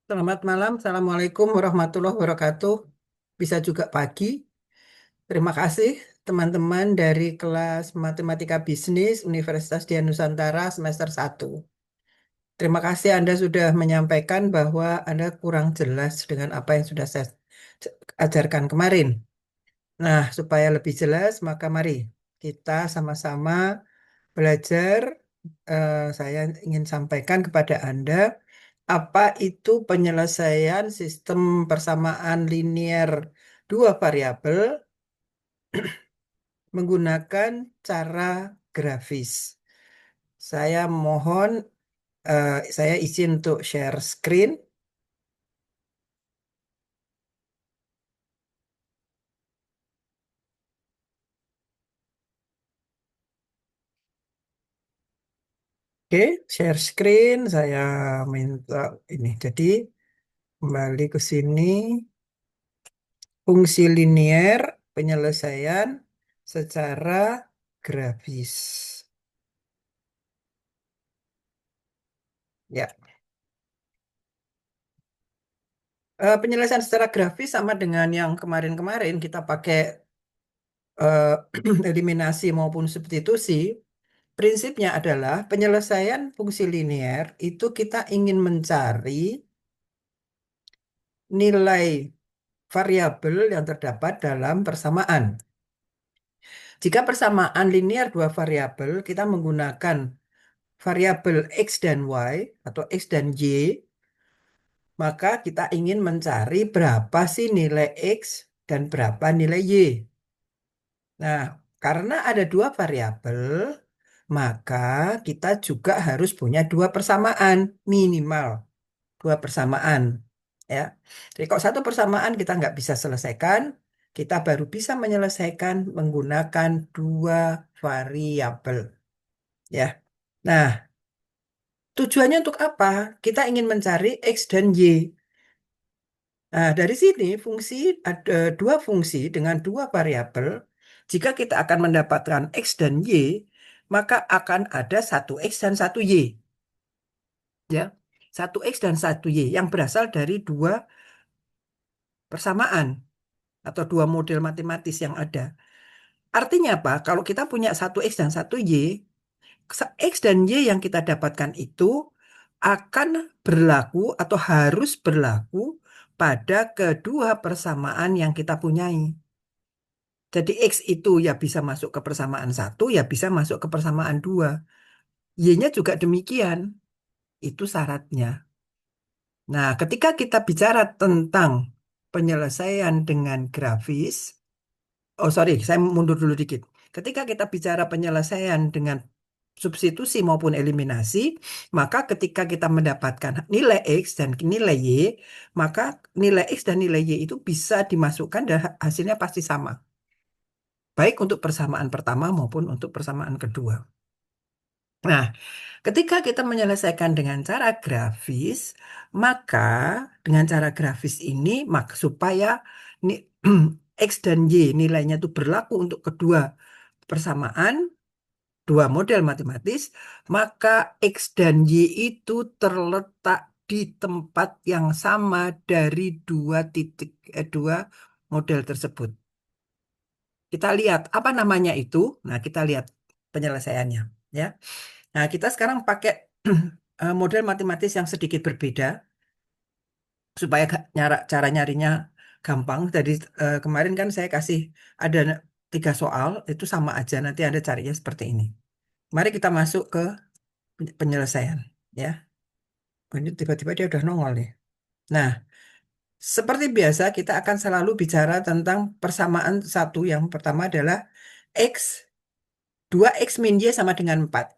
Selamat malam, Assalamualaikum warahmatullahi wabarakatuh. Bisa juga pagi. Terima kasih teman-teman dari kelas Matematika Bisnis Universitas Dian Nusantara semester 1. Terima kasih Anda sudah menyampaikan bahwa Anda kurang jelas dengan apa yang sudah saya ajarkan kemarin. Nah, supaya lebih jelas, maka mari kita sama-sama belajar. Saya ingin sampaikan kepada Anda apa itu penyelesaian sistem persamaan linear dua variabel menggunakan cara grafis. Saya mohon, saya izin untuk share screen. Oke, share screen. Saya minta ini. Jadi kembali ke sini. Fungsi linear penyelesaian secara grafis. Ya, penyelesaian secara grafis sama dengan yang kemarin-kemarin kita pakai eh, eliminasi maupun substitusi. Prinsipnya adalah penyelesaian fungsi linear itu kita ingin mencari nilai variabel yang terdapat dalam persamaan. Jika persamaan linear dua variabel, kita menggunakan variabel X dan Y atau X dan Y, maka kita ingin mencari berapa sih nilai X dan berapa nilai Y. Nah, karena ada dua variabel, maka kita juga harus punya dua persamaan minimal. Dua persamaan. Ya. Jadi kalau satu persamaan kita nggak bisa selesaikan, kita baru bisa menyelesaikan menggunakan dua variabel. Ya. Nah, tujuannya untuk apa? Kita ingin mencari X dan Y. Nah, dari sini fungsi ada dua fungsi dengan dua variabel. Jika kita akan mendapatkan X dan Y, maka akan ada satu X dan satu Y. Ya, satu X dan satu Y yang berasal dari dua persamaan atau dua model matematis yang ada. Artinya apa? Kalau kita punya satu X dan satu Y, X dan Y yang kita dapatkan itu akan berlaku atau harus berlaku pada kedua persamaan yang kita punyai. Jadi X itu ya bisa masuk ke persamaan satu, ya bisa masuk ke persamaan dua. Y-nya juga demikian. Itu syaratnya. Nah, ketika kita bicara tentang penyelesaian dengan grafis, oh sorry, saya mundur dulu dikit. Ketika kita bicara penyelesaian dengan substitusi maupun eliminasi, maka ketika kita mendapatkan nilai X dan nilai Y, maka nilai X dan nilai Y itu bisa dimasukkan dan hasilnya pasti sama. Baik untuk persamaan pertama maupun untuk persamaan kedua. Nah, ketika kita menyelesaikan dengan cara grafis, maka dengan cara grafis ini, maka supaya X dan Y nilainya itu berlaku untuk kedua persamaan, dua model matematis, maka X dan Y itu terletak di tempat yang sama dari dua model tersebut. Kita lihat apa namanya itu. Nah, kita lihat penyelesaiannya, ya. Nah, kita sekarang pakai model matematis yang sedikit berbeda supaya cara nyarinya gampang. Jadi kemarin kan saya kasih ada tiga soal, itu sama aja. Nanti Anda carinya seperti ini. Mari kita masuk ke penyelesaian, ya. Oh, ini tiba-tiba dia udah nongol nih. Nah, seperti biasa kita akan selalu bicara tentang persamaan satu. Yang pertama adalah X, 2X min Y sama dengan 4.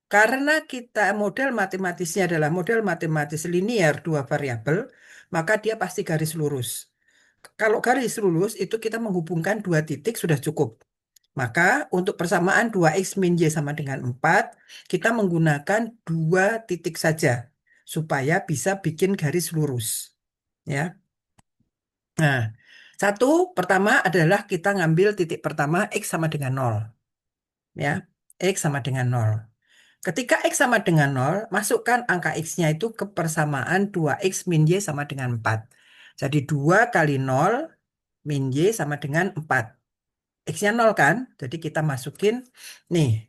Karena kita model matematisnya adalah model matematis linear dua variabel, maka dia pasti garis lurus. Kalau garis lurus itu kita menghubungkan dua titik sudah cukup. Maka untuk persamaan 2X min Y sama dengan 4, kita menggunakan dua titik saja supaya bisa bikin garis lurus. Ya. Nah, satu pertama adalah kita ngambil titik pertama X sama dengan 0. Ya, X sama dengan 0. Ketika X sama dengan 0, masukkan angka X-nya itu ke persamaan 2X min Y sama dengan 4. Jadi 2 kali 0 min Y sama dengan 4. X-nya 0 kan? Jadi kita masukin, nih,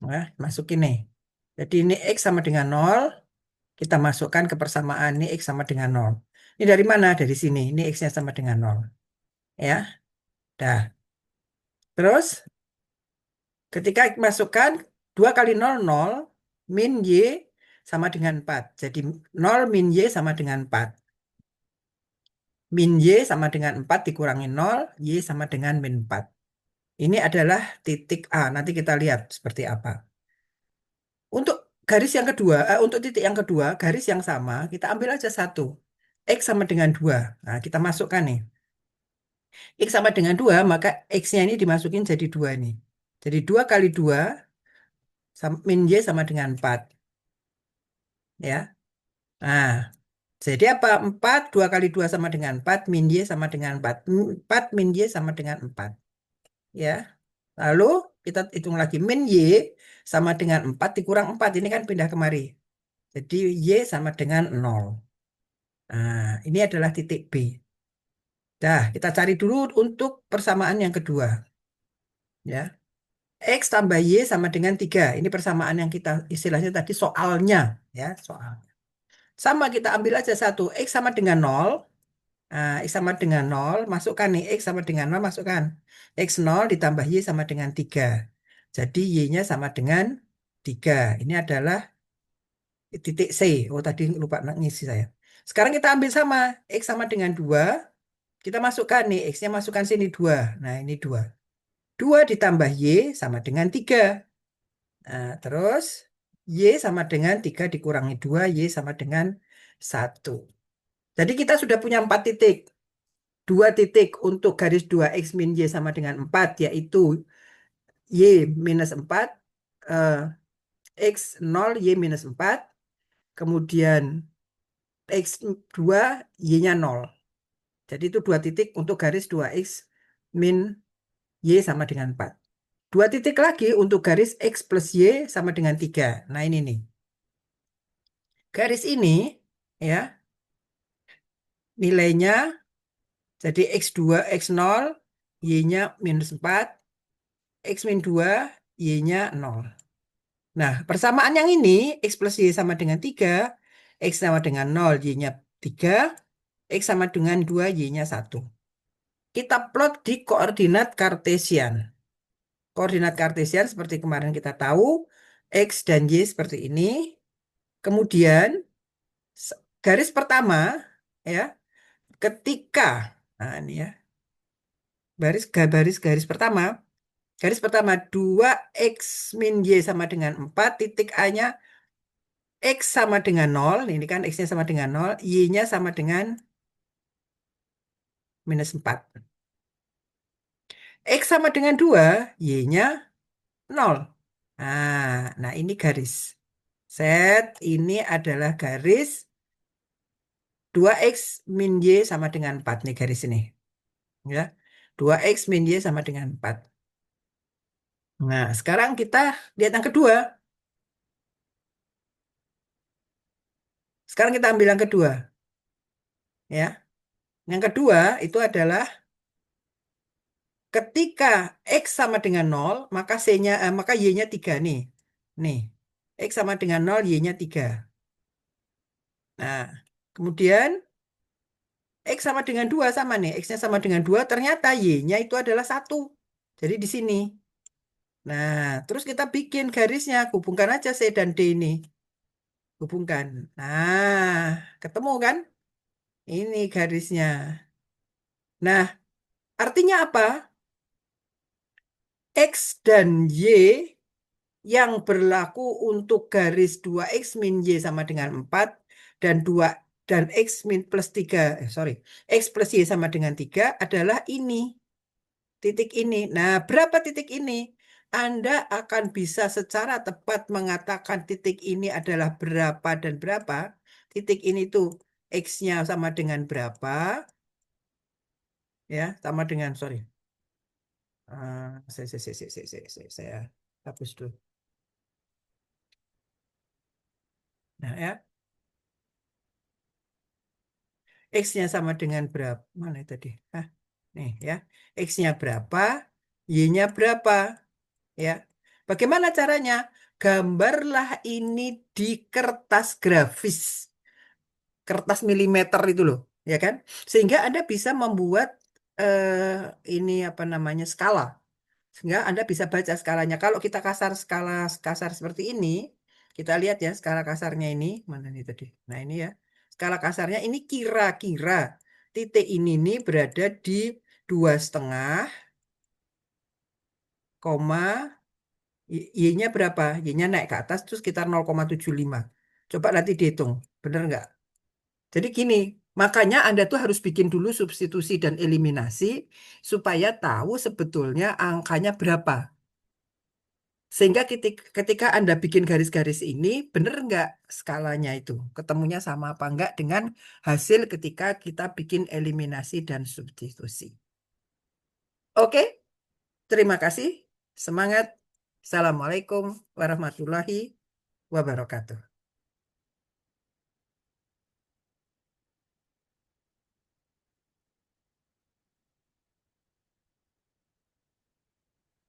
nah, masukin nih. Jadi ini X sama dengan 0, kita masukkan ke persamaan ini X sama dengan 0. Ini dari mana? Dari sini. Ini X-nya sama dengan 0. Ya, dah. Terus, ketika masukkan 2 kali 0, 0, min Y sama dengan 4. Jadi 0 min Y sama dengan 4. Min Y sama dengan 4 dikurangi 0, Y sama dengan min 4. Ini adalah titik A. Nanti kita lihat seperti apa. Untuk garis yang kedua, untuk titik yang kedua, garis yang sama, kita ambil aja satu. X sama dengan 2. Nah, kita masukkan nih. X sama dengan 2, maka X-nya ini dimasukin jadi 2 nih. Jadi 2 kali 2, min Y sama dengan 4. Ya. Nah, jadi apa? 4, 2 kali 2 sama dengan 4, min Y sama dengan 4. 4 min Y sama dengan 4. Ya. Lalu kita hitung lagi. Min Y sama dengan 4 dikurang 4. Ini kan pindah kemari. Jadi Y sama dengan 0. Nah, ini adalah titik B. Dah, kita cari dulu untuk persamaan yang kedua. Ya. X tambah Y sama dengan 3. Ini persamaan yang kita istilahnya tadi soalnya. Ya, soal. Sama kita ambil aja satu. X sama dengan 0. Nah, X sama dengan 0. Masukkan nih. X sama dengan 0. Masukkan. X 0 ditambah Y sama dengan 3. Jadi Y-nya sama dengan 3. Ini adalah titik C. Oh, tadi lupa ngisi saya. Sekarang kita ambil sama. X sama dengan 2. Kita masukkan nih. X-nya masukkan sini 2. Nah, ini 2. 2 ditambah Y sama dengan 3. Nah, terus Y sama dengan 3 dikurangi 2, Y sama dengan 1. Jadi kita sudah punya 4 titik. 2 titik untuk garis 2X min Y sama dengan 4, yaitu Y minus 4, eh, X 0, Y minus 4. Kemudian X2, Y-nya 0. Jadi itu 2 titik untuk garis 2X min Y sama dengan 4. 2 titik lagi untuk garis X plus Y sama dengan 3. Nah ini nih. Garis ini ya nilainya jadi X2, X0, Y-nya minus 4, X min 2, Y-nya 0. Nah, persamaan yang ini X plus Y sama dengan 3, X sama dengan 0, Y-nya 3, X sama dengan 2, Y-nya 1. Kita plot di koordinat kartesian. Koordinat kartesian seperti kemarin kita tahu, X dan Y seperti ini. Kemudian garis pertama ya, ketika nah ini ya, garis pertama, garis pertama 2X min Y sama dengan 4, titik A-nya X sama dengan 0, ini kan X-nya sama dengan 0, Y-nya sama dengan minus 4. X sama dengan 2, Y-nya 0. Nah, ini garis. Set, ini adalah garis 2X min Y sama dengan 4. Nih garis ini. Ya. 2X min Y sama dengan 4. Nah, sekarang kita lihat yang kedua. Sekarang kita ambil yang kedua. Ya. Yang kedua itu adalah ketika X sama dengan 0, maka maka Y-nya 3 nih. Nih. X sama dengan 0, Y-nya 3. Nah, kemudian X sama dengan 2 sama nih. X-nya sama dengan 2, ternyata Y-nya itu adalah 1. Jadi di sini. Nah, terus kita bikin garisnya. Hubungkan aja C dan D ini. Hubungkan. Nah, ketemu kan? Ini garisnya. Nah, artinya apa? X dan Y yang berlaku untuk garis 2X min Y sama dengan 4 dan 2 dan X min plus 3, X plus Y sama dengan 3 adalah ini. Titik ini. Nah, berapa titik ini? Anda akan bisa secara tepat mengatakan titik ini adalah berapa dan berapa. Titik ini tuh X-nya sama dengan berapa. Ya, sama dengan, Saya hapus dulu. Nah ya, X-nya sama dengan berapa? Mana tadi? Nih ya, X-nya berapa, Y-nya berapa? Ya, bagaimana caranya? Gambarlah ini di kertas grafis, kertas milimeter itu loh, ya kan? Sehingga Anda bisa membuat ini apa namanya skala. Sehingga Anda bisa baca skalanya. Kalau kita kasar skala kasar seperti ini, kita lihat ya skala kasarnya ini mana nih tadi. Nah ini ya, skala kasarnya ini kira-kira titik ini nih berada di 2,5, koma Y-nya berapa? Y-nya naik ke atas tuh sekitar 0,75. Coba nanti dihitung, bener nggak? Jadi gini, makanya Anda tuh harus bikin dulu substitusi dan eliminasi supaya tahu sebetulnya angkanya berapa. Sehingga ketika Anda bikin garis-garis ini, bener nggak skalanya itu? Ketemunya sama apa enggak dengan hasil ketika kita bikin eliminasi dan substitusi. Oke, terima kasih. Semangat. Assalamualaikum warahmatullahi wabarakatuh.